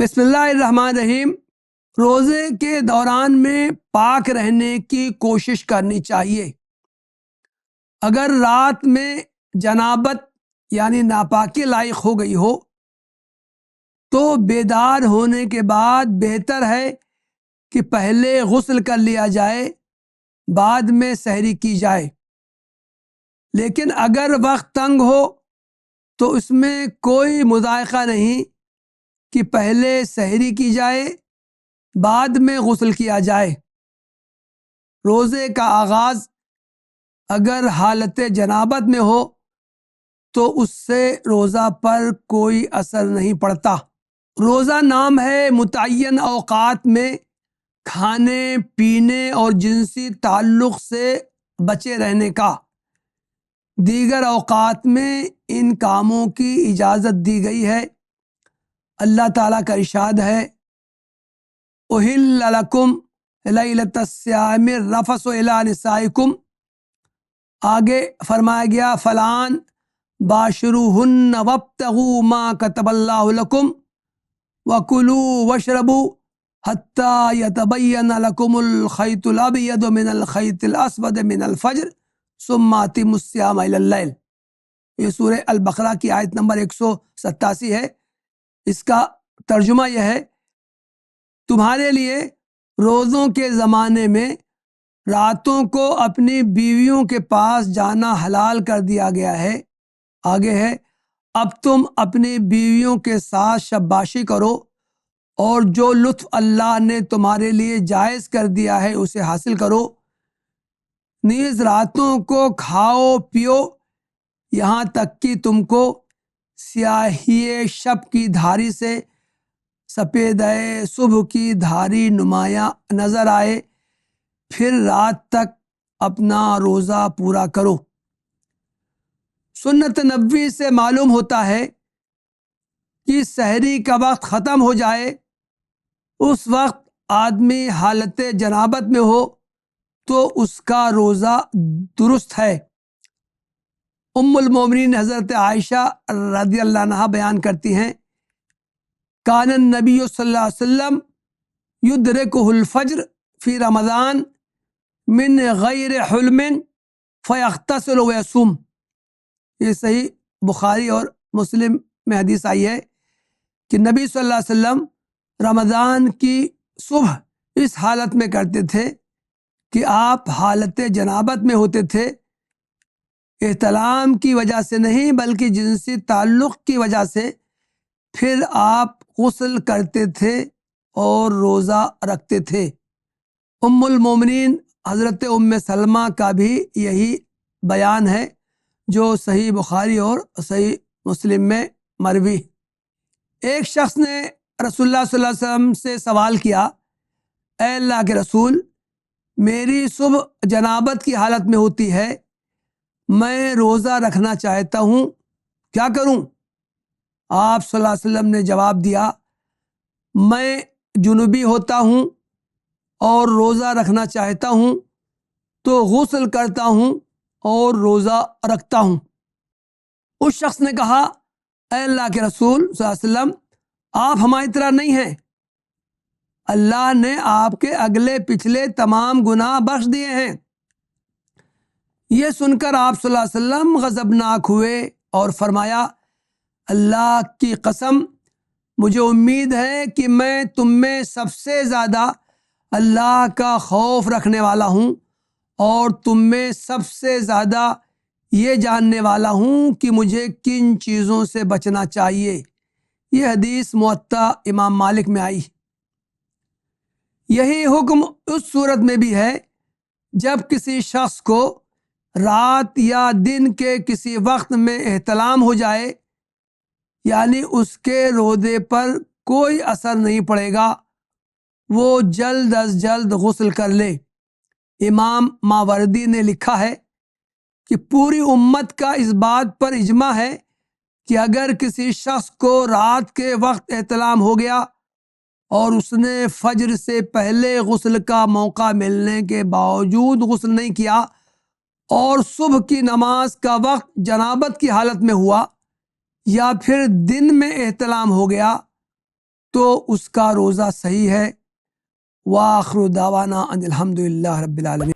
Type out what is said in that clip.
بسم اللہ الرحمن الرحیم۔ روزے کے دوران میں پاک رہنے کی کوشش کرنی چاہیے۔ اگر رات میں جنابت یعنی ناپاکی لائق ہو گئی ہو تو بیدار ہونے کے بعد بہتر ہے کہ پہلے غسل کر لیا جائے، بعد میں سحری کی جائے۔ لیکن اگر وقت تنگ ہو تو اس میں کوئی مضائقہ نہیں کہ پہلے سحری کی جائے، بعد میں غسل کیا جائے۔ روزے کا آغاز اگر حالت جنابت میں ہو تو اس سے روزہ پر کوئی اثر نہیں پڑتا۔ روزہ نام ہے متعین اوقات میں کھانے پینے اور جنسی تعلق سے بچے رہنے کا۔ دیگر اوقات میں ان کاموں کی اجازت دی گئی ہے۔ اللہ تعالیٰ کا ارشاد ہے احل لکم لیلۃ الصیام الرفث الی نسائکم۔ آگے فرمایا گیا فلان باشروہن وابتغوا ما کتب اللہ لکم وکلوا واشربوا حتی یتبین لکم الخیط الابیض من الخیط الاسود من الفجر ثم اتموا الصیام الی اللیل۔ یہ سورہ البقرہ کی آیت نمبر 187 ہے۔ اس کا ترجمہ یہ ہے تمہارے لیے روزوں کے زمانے میں راتوں کو اپنی بیویوں کے پاس جانا حلال کر دیا گیا ہے۔ آگے ہے اب تم اپنی بیویوں کے ساتھ شباشی کرو اور جو لطف اللہ نے تمہارے لیے جائز کر دیا ہے اسے حاصل کرو۔ نیز راتوں کو کھاؤ پیو یہاں تک کہ تم کو سیاہی شب کی دھاری سے سپید صبح کی دھاری نمایاں نظر آئے، پھر رات تک اپنا روزہ پورا کرو۔ سنت نبوی سے معلوم ہوتا ہے کہ سحری کا وقت ختم ہو جائے، اس وقت آدمی حالت جنابت میں ہو تو اس کا روزہ درست ہے۔ ام المومنین حضرت عائشہ رضی اللہ عنہا بیان کرتی ہیں کان النبی صلی اللہ علیہ وسلم یدرکہ الفجر فی رمضان من غیر حلم فیغتسل ویصوم۔ یہ صحیح بخاری اور مسلم میں حدیث آئی ہے کہ نبی صلی اللہ علیہ وسلم رمضان کی صبح اس حالت میں کرتے تھے کہ آپ حالت جنابت میں ہوتے تھے، احتلام کی وجہ سے نہیں بلکہ جنسی تعلق کی وجہ سے، پھر آپ غسل کرتے تھے اور روزہ رکھتے تھے۔ ام المومنین حضرت ام سلمہ کا بھی یہی بیان ہے جو صحیح بخاری اور صحیح مسلم میں مروی۔ ایک شخص نے رسول اللہ صلی اللہ علیہ وسلم سے سوال کیا اے اللہ کے رسول، میری صبح جنابت کی حالت میں ہوتی ہے، میں روزہ رکھنا چاہتا ہوں، کیا کروں؟ آپ صلی اللہ علیہ وسلم نے جواب دیا میں جنوبی ہوتا ہوں اور روزہ رکھنا چاہتا ہوں تو غسل کرتا ہوں اور روزہ رکھتا ہوں۔ اس شخص نے کہا اے اللہ کے رسول صلی اللہ علیہ وسلم، آپ ہماری طرح نہیں ہیں، اللہ نے آپ کے اگلے پچھلے تمام گناہ بخش دیے ہیں۔ یہ سن کر آپ صلی اللہ علیہ وسلم غضبناک ہوئے اور فرمایا اللہ کی قسم، مجھے امید ہے کہ میں تم میں سب سے زیادہ اللہ کا خوف رکھنے والا ہوں اور تم میں سب سے زیادہ یہ جاننے والا ہوں کہ مجھے کن چیزوں سے بچنا چاہیے۔ یہ حدیث موطا امام مالک میں آئی۔ یہی حکم اس صورت میں بھی ہے جب کسی شخص کو رات یا دن کے کسی وقت میں احتلام ہو جائے، یعنی اس کے روزے پر کوئی اثر نہیں پڑے گا، وہ جلد از جلد غسل کر لے۔ امام ماوردی نے لکھا ہے کہ پوری امت کا اس بات پر اجماع ہے کہ اگر کسی شخص کو رات کے وقت احتلام ہو گیا اور اس نے فجر سے پہلے غسل کا موقع ملنے کے باوجود غسل نہیں کیا اور صبح کی نماز کا وقت جنابت کی حالت میں ہوا یا پھر دن میں احتلام ہو گیا تو اس کا روزہ صحیح ہے۔ وآخر دعوانا ان الحمد للہ رب العالمین۔